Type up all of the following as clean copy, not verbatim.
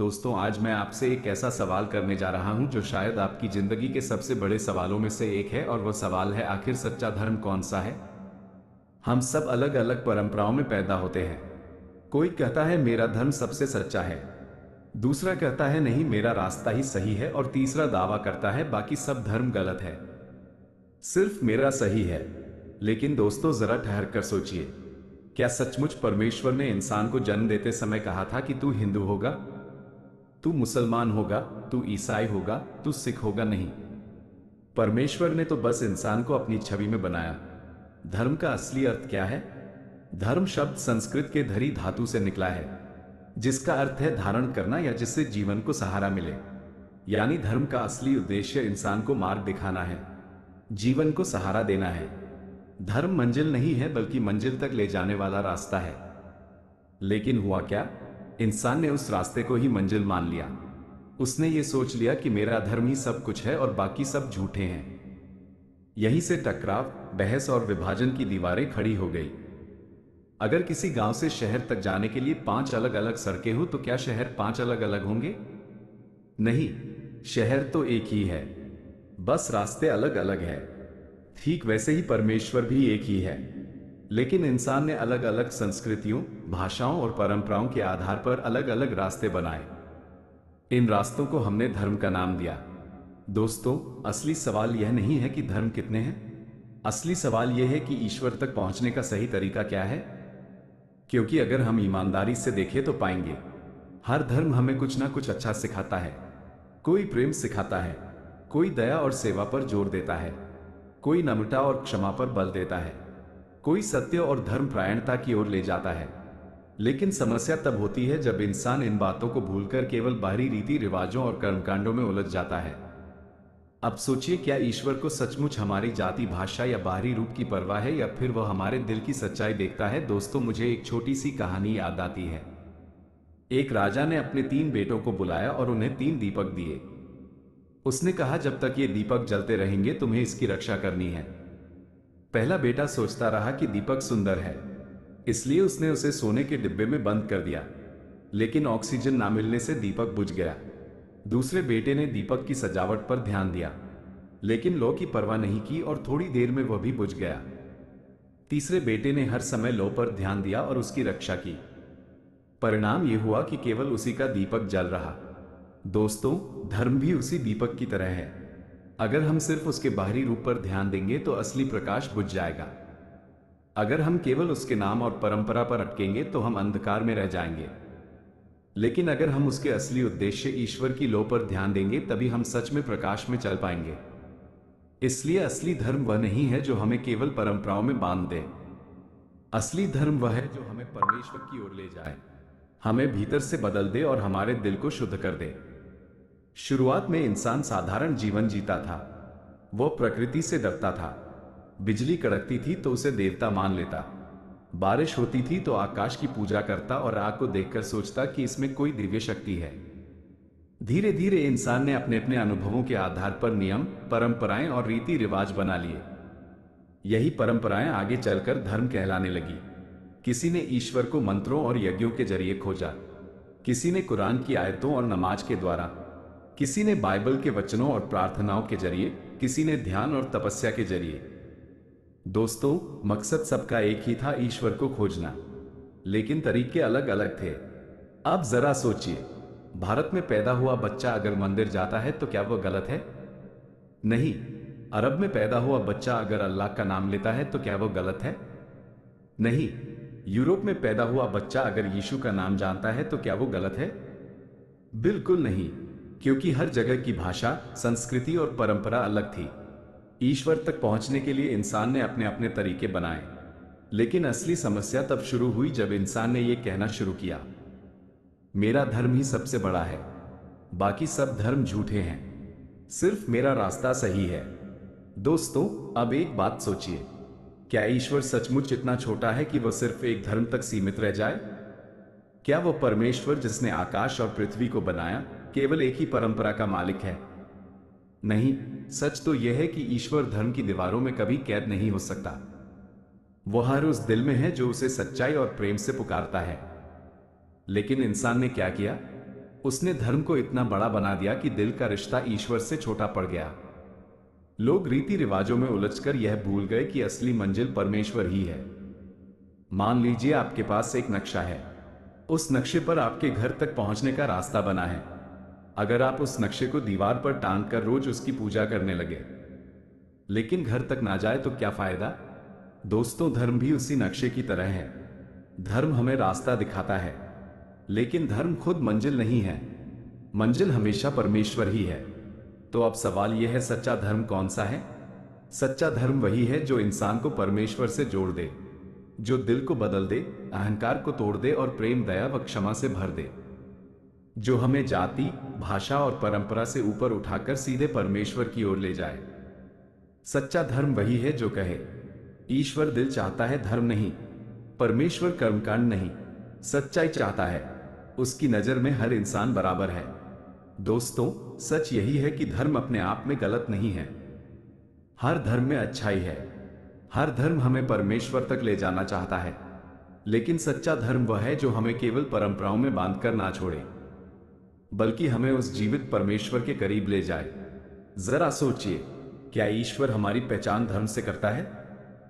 दोस्तों, आज मैं आपसे एक ऐसा सवाल करने जा रहा हूं जो शायद आपकी जिंदगी के सबसे बड़े सवालों में से एक है, और वह सवाल है, आखिर सच्चा धर्म कौन सा है। हम सब अलग अलग परंपराओं में पैदा होते हैं। कोई कहता है मेरा धर्म सबसे सच्चा है, दूसरा कहता है नहीं मेरा रास्ता ही सही है, और तीसरा दावा करता है बाकी सब धर्म गलत है, सिर्फ मेरा सही है। लेकिन दोस्तों, जरा ठहर कर सोचिए, क्या सचमुच परमेश्वर ने इंसान को जन्म देते समय कहा था कि तू हिंदू होगा, तू मुसलमान होगा, तू ईसाई होगा, तू सिख होगा? नहीं। परमेश्वर ने तो बस इंसान को अपनी छवि में बनाया। धर्म का असली अर्थ क्या है? धर्म शब्द संस्कृत के धरी धातु से निकला है, जिसका अर्थ है धारण करना या जिससे जीवन को सहारा मिले। यानी धर्म का असली उद्देश्य इंसान को मार्ग दिखाना है, जीवन को सहारा देना है। धर्म मंजिल नहीं है, बल्कि मंजिल तक ले जाने वाला रास्ता है। लेकिन हुआ क्या? इंसान ने उस रास्ते को ही मंजिल मान लिया। उसने ये सोच लिया कि मेरा धर्म ही सब कुछ है और बाकी सब झूठे हैं। यहीं से टकराव, बहस और विभाजन की दीवारें खड़ी हो गई। अगर किसी गांव से शहर तक जाने के लिए 5 अलग अलग सड़कें हो, तो क्या शहर 5 अलग अलग होंगे? नहीं, शहर तो एक ही है, बस रास्ते अलग अलग है। ठीक वैसे ही परमेश्वर भी एक ही है, लेकिन इंसान ने अलग अलग संस्कृतियों, भाषाओं और परंपराओं के आधार पर अलग अलग रास्ते बनाए। इन रास्तों को हमने धर्म का नाम दिया। दोस्तों, असली सवाल यह नहीं है कि धर्म कितने हैं, असली सवाल यह है कि ईश्वर तक पहुंचने का सही तरीका क्या है। क्योंकि अगर हम ईमानदारी से देखें तो पाएंगे, हर धर्म हमें कुछ ना कुछ अच्छा सिखाता है। कोई प्रेम सिखाता है, कोई दया और सेवा पर जोर देता है, कोई नम्रता और क्षमा पर बल देता है, कोई सत्य और धर्मपरायणता की ओर ले जाता है। लेकिन समस्या तब होती है जब इंसान इन बातों को भूलकर केवल बाहरी रीति रिवाजों और कर्मकांडों में उलझ जाता है। अब सोचिए, क्या ईश्वर को सचमुच हमारी जाति, भाषा या बाहरी रूप की परवाह है, या फिर वह हमारे दिल की सच्चाई देखता है? दोस्तों, मुझे एक छोटी सी कहानी याद आती है। एक राजा ने अपने 3 बेटों को बुलाया और उन्हें 3 दीपक दिए। उसने कहा, जब तक ये दीपक जलते रहेंगे तुम्हें इसकी रक्षा करनी है। पहला बेटा सोचता रहा कि दीपक सुंदर है, इसलिए उसने उसे सोने के डिब्बे में बंद कर दिया, लेकिन ऑक्सीजन ना मिलने से दीपक बुझ गया। दूसरे बेटे ने दीपक की सजावट पर ध्यान दिया, लेकिन लौ की परवाह नहीं की और थोड़ी देर में वह भी बुझ गया। तीसरे बेटे ने हर समय लौ पर ध्यान दिया और उसकी रक्षा की। परिणाम यह हुआ कि केवल उसी का दीपक जल रहा। दोस्तों, धर्म भी उसी दीपक की तरह है। अगर हम सिर्फ उसके बाहरी रूप पर ध्यान देंगे तो असली प्रकाश बुझ जाएगा। अगर हम केवल उसके नाम और परंपरा पर अटकेंगे तो हम अंधकार में रह जाएंगे। लेकिन अगर हम उसके असली उद्देश्य ईश्वर की लौ पर ध्यान देंगे, तभी हम सच में प्रकाश में चल पाएंगे। इसलिए असली धर्म वह नहीं है जो हमें केवल परंपराओं में बांध दे। असली धर्म वह है जो हमें परमेश्वर की ओर ले जाए, हमें भीतर से बदल दे और हमारे दिल को शुद्ध कर दे। शुरुआत में इंसान साधारण जीवन जीता था। वह प्रकृति से डरता था। बिजली कड़कती थी तो उसे देवता मान लेता, बारिश होती थी तो आकाश की पूजा करता और आग को देखकर सोचता कि इसमें कोई दिव्य शक्ति है। धीरे धीरे इंसान ने अपने अपने अनुभवों के आधार पर नियम, परंपराएं और रीति रिवाज बना लिए। यही परंपराएं आगे चलकर धर्म कहलाने लगी। किसी ने ईश्वर को मंत्रों और यज्ञों के जरिए खोजा, किसी ने कुरान की आयतों और नमाज के द्वारा, किसी ने बाइबल के वचनों और प्रार्थनाओं के जरिए, किसी ने ध्यान और तपस्या के जरिए। दोस्तों, मकसद सबका एक ही था, ईश्वर को खोजना, लेकिन तरीके अलग अलग थे। अब जरा सोचिए, भारत में पैदा हुआ बच्चा अगर मंदिर जाता है तो क्या वह गलत है? नहीं। अरब में पैदा हुआ बच्चा अगर अल्लाह का नाम लेता है तो क्या वह गलत है? नहीं। यूरोप में पैदा हुआ बच्चा अगर यीशु का नाम जानता है तो क्या वो गलत है? बिल्कुल नहीं, क्योंकि हर जगह की भाषा, संस्कृति और परंपरा अलग थी। ईश्वर तक पहुंचने के लिए इंसान ने अपने अपने तरीके बनाए। लेकिन असली समस्या तब शुरू हुई जब इंसान ने यह कहना शुरू किया, मेरा धर्म ही सबसे बड़ा है, बाकी सब धर्म झूठे हैं, सिर्फ मेरा रास्ता सही है। दोस्तों, अब एक बात सोचिए, क्या ईश्वर सचमुच इतना छोटा है कि वह सिर्फ एक धर्म तक सीमित रह जाए? क्या वह परमेश्वर जिसने आकाश और पृथ्वी को बनाया केवल एक ही परंपरा का मालिक है? नहीं, सच तो यह है कि ईश्वर धर्म की दीवारों में कभी कैद नहीं हो सकता। वह हर उस दिल में है जो उसे सच्चाई और प्रेम से पुकारता है। लेकिन इंसान ने क्या किया? उसने धर्म को इतना बड़ा बना दिया कि दिल का रिश्ता ईश्वर से छोटा पड़ गया। लोग रीति रिवाजों में उलझकर यह भूल गए कि असली मंजिल परमेश्वर ही है। मान लीजिए आपके पास एक नक्शा है। उस नक्शे पर आपके घर तक पहुंचने का रास्ता बना है। अगर आप उस नक्शे को दीवार पर टांग कर रोज उसकी पूजा करने लगे, लेकिन घर तक ना जाए तो क्या फायदा? दोस्तों, धर्म भी उसी नक्शे की तरह है। धर्म हमें रास्ता दिखाता है, लेकिन धर्म खुद मंजिल नहीं है। मंजिल हमेशा परमेश्वर ही है। तो अब सवाल यह है, सच्चा धर्म कौन सा है? सच्चा धर्म वही है जो इंसान को परमेश्वर से जोड़ दे, जो दिल को बदल दे, अहंकार को तोड़ दे और प्रेम, दया व क्षमा से भर दे, जो हमें जाति, भाषा और परंपरा से ऊपर उठाकर सीधे परमेश्वर की ओर ले जाए। सच्चा धर्म वही है जो कहे, ईश्वर दिल चाहता है, धर्म नहीं। परमेश्वर कर्मकांड नहीं, सच्चाई चाहता है। उसकी नजर में हर इंसान बराबर है। दोस्तों, सच यही है कि धर्म अपने आप में गलत नहीं है। हर धर्म में अच्छाई है। हर धर्म हमें परमेश्वर तक ले जाना चाहता है। लेकिन सच्चा धर्म वह है जो हमें केवल परंपराओं में बांधकर ना छोड़े, बल्कि हमें उस जीवित परमेश्वर के करीब ले जाए। जरा सोचिए, क्या ईश्वर हमारी पहचान धर्म से करता है?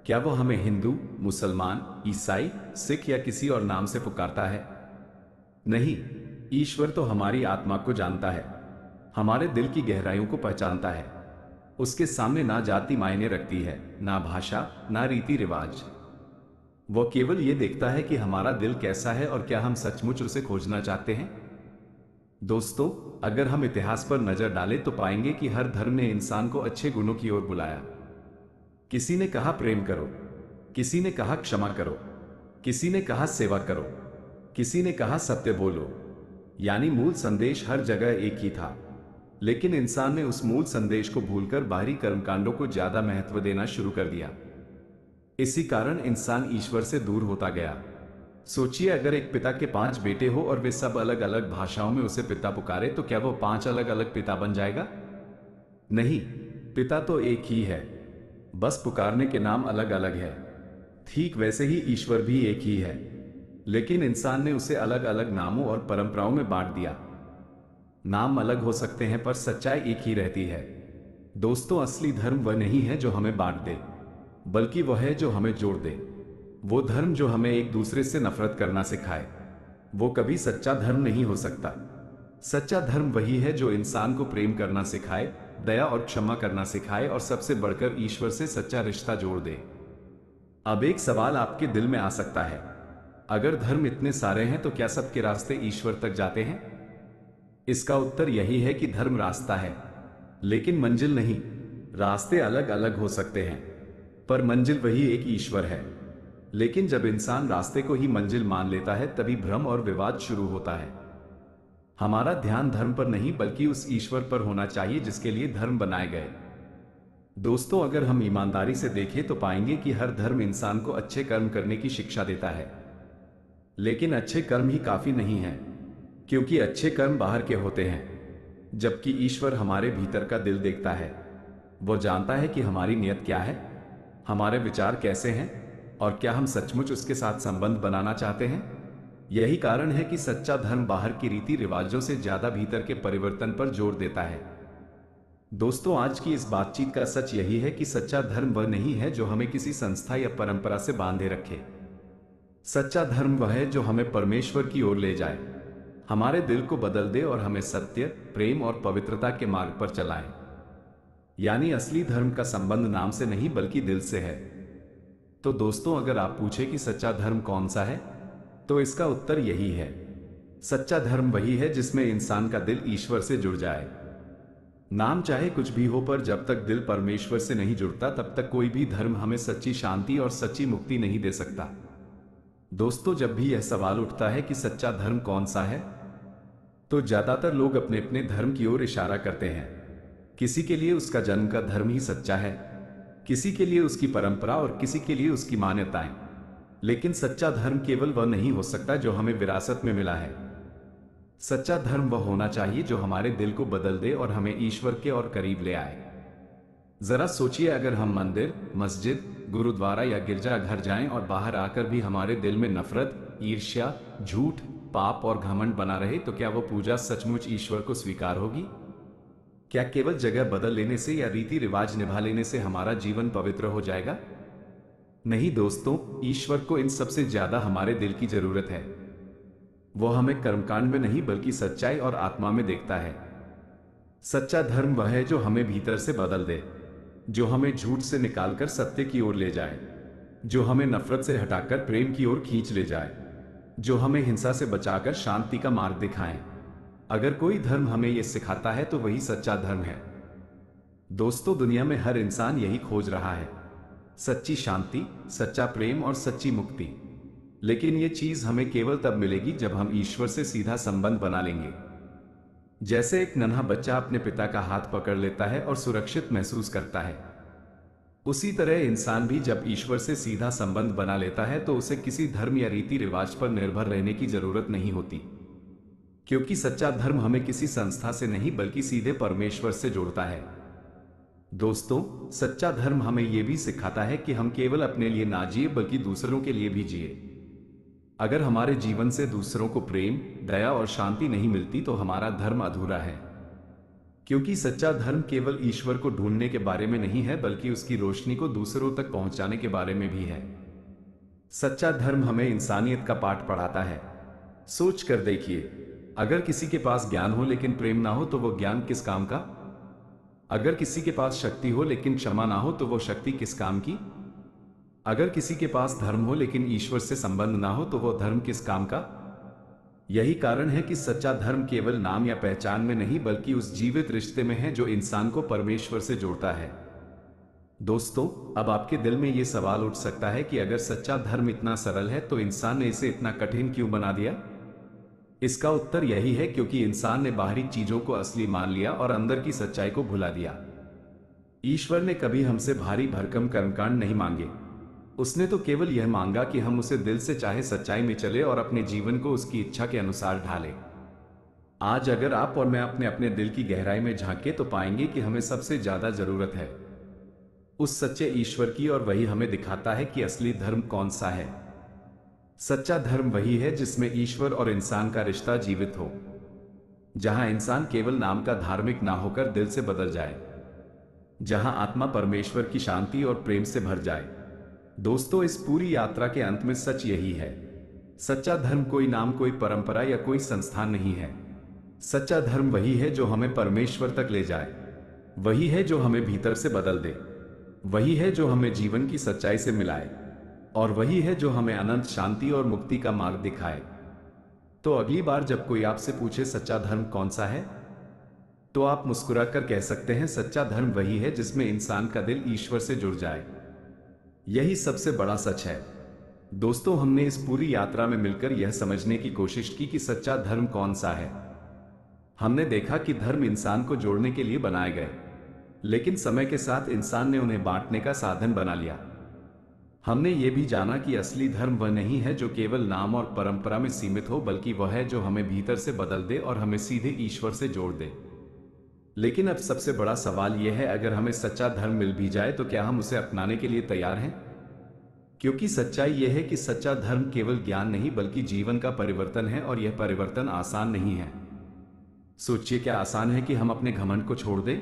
क्या वो हमें हिंदू, मुसलमान, ईसाई, सिख या किसी और नाम से पुकारता है? नहीं, ईश्वर तो हमारी आत्मा को जानता है, हमारे दिल की गहराइयों को पहचानता है। उसके सामने ना जाति मायने रखती है, ना भाषा, ना रीति रिवाज। वो केवल ये देखता है कि हमारा दिल कैसा है और क्या हम सचमुच उसे खोजना चाहते हैं। दोस्तों, अगर हम इतिहास पर नजर डालें तो पाएंगे कि हर धर्म ने इंसान को अच्छे गुणों की ओर बुलाया। किसी ने कहा प्रेम करो, किसी ने कहा क्षमा करो, किसी ने कहा सेवा करो, किसी ने कहा सत्य बोलो। यानी मूल संदेश हर जगह एक ही था। लेकिन इंसान ने उस मूल संदेश को भूलकर बाहरी कर्मकांडों को ज्यादा महत्व देना शुरू कर दिया। इसी कारण इंसान ईश्वर से दूर होता गया। सोचिए, अगर एक पिता के 5 बेटे हो और वे सब अलग अलग भाषाओं में उसे पिता पुकारे, तो क्या वो 5 अलग अलग पिता बन जाएगा? नहीं, पिता तो एक ही है, बस पुकारने के नाम अलग अलग है। ठीक वैसे ही ईश्वर भी एक ही है, लेकिन इंसान ने उसे अलग अलग नामों और परंपराओं में बांट दिया। नाम अलग हो सकते हैं पर सच्चाई एक ही रहती है। दोस्तों, असली धर्म वह नहीं है जो हमें बांट दे, बल्कि वह है जो हमें जोड़ दे। वो धर्म जो हमें एक दूसरे से नफरत करना सिखाए, वो कभी सच्चा धर्म नहीं हो सकता। सच्चा धर्म वही है जो इंसान को प्रेम करना सिखाए, दया और क्षमा करना सिखाए और सबसे बढ़कर ईश्वर से सच्चा रिश्ता जोड़ दे। अब एक सवाल आपके दिल में आ सकता है, अगर धर्म इतने सारे हैं तो क्या सबके रास्ते ईश्वर तक जाते हैं? इसका उत्तर यही है कि धर्म रास्ता है, लेकिन मंजिल नहीं। रास्ते अलग अलग हो सकते हैं, पर मंजिल वही एक ईश्वर है। लेकिन जब इंसान रास्ते को ही मंजिल मान लेता है, तभी भ्रम और विवाद शुरू होता है। हमारा ध्यान धर्म पर नहीं बल्कि उस ईश्वर पर होना चाहिए जिसके लिए धर्म बनाए गए। दोस्तों, अगर हम ईमानदारी से देखें तो पाएंगे कि हर धर्म इंसान को अच्छे कर्म करने की शिक्षा देता है। लेकिन अच्छे कर्म ही काफी नहीं है, क्योंकि अच्छे कर्म बाहर के होते हैं, जबकि ईश्वर हमारे भीतर का दिल देखता है। वो जानता है कि हमारी नियत क्या है, हमारे विचार कैसे हैं और क्या हम सचमुच उसके साथ संबंध बनाना चाहते हैं। यही कारण है कि सच्चा धर्म बाहर की रीति रिवाजों से ज्यादा भीतर के परिवर्तन पर जोर देता है। दोस्तों, आज की इस बातचीत का सच यही है कि सच्चा धर्म वह नहीं है जो हमें किसी संस्था या परंपरा से बांधे रखे। सच्चा धर्म वह है जो हमें परमेश्वर की ओर ले जाए, हमारे दिल को बदल दे और हमें सत्य, प्रेम और पवित्रता के मार्ग पर चलाए। यानी असली धर्म का संबंध नाम से नहीं बल्कि दिल से है। तो दोस्तों, अगर आप पूछे कि सच्चा धर्म कौन सा है, तो इसका उत्तर यही है, सच्चा धर्म वही है जिसमें इंसान का दिल ईश्वर से जुड़ जाए। नाम चाहे कुछ भी हो, पर जब तक दिल परमेश्वर से नहीं जुड़ता तब तक कोई भी धर्म हमें सच्ची शांति और सच्ची मुक्ति नहीं दे सकता। दोस्तों, जब भी यह सवाल उठता है कि सच्चा धर्म कौन सा है, तो ज्यादातर लोग अपने अपने धर्म की ओर इशारा करते हैं। किसी के लिए उसका जन्म का धर्म ही सच्चा है, किसी के लिए उसकी परंपरा और किसी के लिए उसकी मान्यताएं। लेकिन सच्चा धर्म केवल वह नहीं हो सकता जो हमें विरासत में मिला है। सच्चा धर्म वह होना चाहिए जो हमारे दिल को बदल दे और हमें ईश्वर के और करीब ले आए। जरा सोचिए, अगर हम मंदिर, मस्जिद, गुरुद्वारा या गिरजा घर जाएं और बाहर आकर भी हमारे दिल में नफरत, ईर्ष्या, झूठ, पाप और घमंड बना रहे तो क्या वो पूजा सचमुच ईश्वर को स्वीकार होगी? क्या केवल जगह बदल लेने से या रीति रिवाज निभा लेने से हमारा जीवन पवित्र हो जाएगा? नहीं दोस्तों, ईश्वर को इन सबसे ज्यादा हमारे दिल की जरूरत है। वो हमें कर्मकांड में नहीं बल्कि सच्चाई और आत्मा में देखता है। सच्चा धर्म वह है जो हमें भीतर से बदल दे, जो हमें झूठ से निकालकर सत्य की ओर ले जाए, जो हमें नफरत से हटाकर प्रेम की ओर खींच ले जाए, जो हमें हिंसा से बचाकर शांति का मार्ग दिखाए। अगर कोई धर्म हमें यह सिखाता है तो वही सच्चा धर्म है। दोस्तों, दुनिया में हर इंसान यही खोज रहा है, सच्ची शांति, सच्चा प्रेम और सच्ची मुक्ति। लेकिन ये चीज हमें केवल तब मिलेगी जब हम ईश्वर से सीधा संबंध बना लेंगे। जैसे एक नन्हा बच्चा अपने पिता का हाथ पकड़ लेता है और सुरक्षित महसूस करता है, उसी तरह इंसान भी जब ईश्वर से सीधा संबंध बना लेता है तो उसे किसी धर्म या रीति रिवाज पर निर्भर रहने की जरूरत नहीं होती, क्योंकि सच्चा धर्म हमें किसी संस्था से नहीं बल्कि सीधे परमेश्वर से जोड़ता है। दोस्तों, सच्चा धर्म हमें यह भी सिखाता है कि हम केवल अपने लिए ना जिए बल्कि दूसरों के लिए भी जिए। अगर हमारे जीवन से दूसरों को प्रेम, दया और शांति नहीं मिलती तो हमारा धर्म अधूरा है, क्योंकि सच्चा धर्म केवल ईश्वर को ढूंढने के बारे में नहीं है बल्कि उसकी रोशनी को दूसरों तक पहुंचाने के बारे में भी है। सच्चा धर्म हमें इंसानियत का पाठ पढ़ाता है। सोच कर देखिए, अगर किसी के पास ज्ञान हो लेकिन प्रेम ना हो तो वो ज्ञान किस काम का? अगर किसी के पास शक्ति हो लेकिन क्षमा ना हो तो वो शक्ति किस काम की? अगर किसी के पास धर्म हो लेकिन ईश्वर से संबंध ना हो तो वो धर्म किस काम का? यही कारण है कि सच्चा धर्म केवल नाम या पहचान में नहीं बल्कि उस जीवित रिश्ते में है जो इंसान को परमेश्वर से जोड़ता है। दोस्तों, अब आपके दिल में यह सवाल उठ सकता है कि अगर सच्चा धर्म इतना सरल है तो इंसान ने इसे इतना कठिन क्यों बना दिया? इसका उत्तर यही है, क्योंकि इंसान ने बाहरी चीजों को असली मान लिया और अंदर की सच्चाई को भुला दिया। ईश्वर ने कभी हमसे भारी भरकम कर्मकांड नहीं मांगे। उसने तो केवल यह मांगा कि हम उसे दिल से चाहे सच्चाई में चले और अपने जीवन को उसकी इच्छा के अनुसार ढालें। आज अगर आप और मैं अपने अपने दिल की गहराई में झांके तो पाएंगे कि हमें सबसे ज्यादा जरूरत है उस सच्चे ईश्वर की, और वही हमें दिखाता है कि असली धर्म कौन सा है। सच्चा धर्म वही है जिसमें ईश्वर और इंसान का रिश्ता जीवित हो, जहां इंसान केवल नाम का धार्मिक ना होकर दिल से बदल जाए, जहां आत्मा परमेश्वर की शांति और प्रेम से भर जाए। दोस्तों, इस पूरी यात्रा के अंत में सच यही है, सच्चा धर्म कोई नाम, कोई परंपरा या कोई संस्थान नहीं है। सच्चा धर्म वही है जो हमें परमेश्वर तक ले जाए, वही है जो हमें भीतर से बदल दे, वही है जो हमें जीवन की सच्चाई से मिलाए, और वही है जो हमें अनंत शांति और मुक्ति का मार्ग दिखाए। तो अगली बार जब कोई आपसे पूछे सच्चा धर्म कौन सा है, तो आप मुस्कुराकर कह सकते हैं, सच्चा धर्म वही है जिसमें इंसान का दिल ईश्वर से जुड़ जाए। यही सबसे बड़ा सच है। दोस्तों, हमने इस पूरी यात्रा में मिलकर यह समझने की कोशिश की कि सच्चा धर्म कौन सा है। हमने देखा कि धर्म इंसान को जोड़ने के लिए बनाए गए, लेकिन समय के साथ इंसान ने उन्हें बांटने का साधन बना लिया। हमने ये भी जाना कि असली धर्म वह नहीं है जो केवल नाम और परंपरा में सीमित हो, बल्कि वह है जो हमें भीतर से बदल दे और हमें सीधे ईश्वर से जोड़ दे। लेकिन अब सबसे बड़ा सवाल यह है, अगर हमें सच्चा धर्म मिल भी जाए तो क्या हम उसे अपनाने के लिए तैयार हैं? क्योंकि सच्चाई यह है कि सच्चा धर्म केवल ज्ञान नहीं बल्कि जीवन का परिवर्तन है, और यह परिवर्तन आसान नहीं है। सोचिए, क्या आसान है कि हम अपने घमंड को छोड़ दें?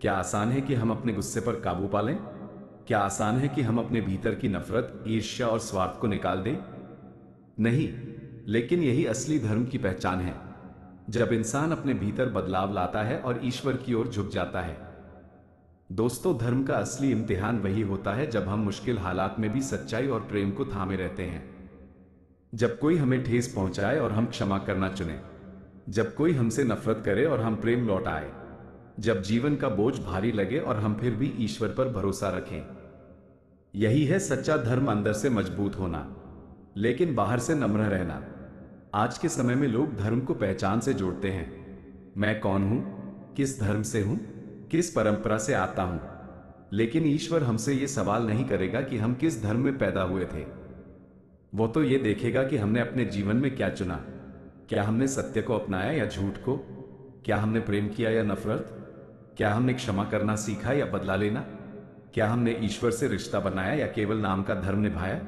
क्या आसान है कि हम अपने गुस्से पर काबू पा लें? क्या आसान है कि हम अपने भीतर की नफरत, ईर्ष्या और स्वार्थ को निकाल दें? नहीं, लेकिन यही असली धर्म की पहचान है, जब इंसान अपने भीतर बदलाव लाता है और ईश्वर की ओर झुक जाता है। दोस्तों, धर्म का असली इम्तिहान वही होता है जब हम मुश्किल हालात में भी सच्चाई और प्रेम को थामे रहते हैं। जब कोई हमें ठेस पहुंचाए और हम क्षमा करना चुने, जब कोई हमसे नफरत करे और हम प्रेम लौटाए, जब जीवन का बोझ भारी लगे और हम फिर भी ईश्वर पर भरोसा रखें। यही है सच्चा धर्म, अंदर से मजबूत होना लेकिन बाहर से नम्र रहना। आज के समय में लोग धर्म को पहचान से जोड़ते हैं। मैं कौन हूं, किस धर्म से हूं, किस परंपरा से आता हूं। लेकिन ईश्वर हमसे यह सवाल नहीं करेगा कि हम किस धर्म में पैदा हुए थे। वो तो यह देखेगा कि हमने अपने जीवन में क्या चुना। क्या हमने सत्य को अपनाया या झूठ को? क्या हमने प्रेम किया या नफरत? क्या हमने क्षमा करना सीखा या बदला लेना? क्या हमने ईश्वर से रिश्ता बनाया या केवल नाम का धर्म निभाया?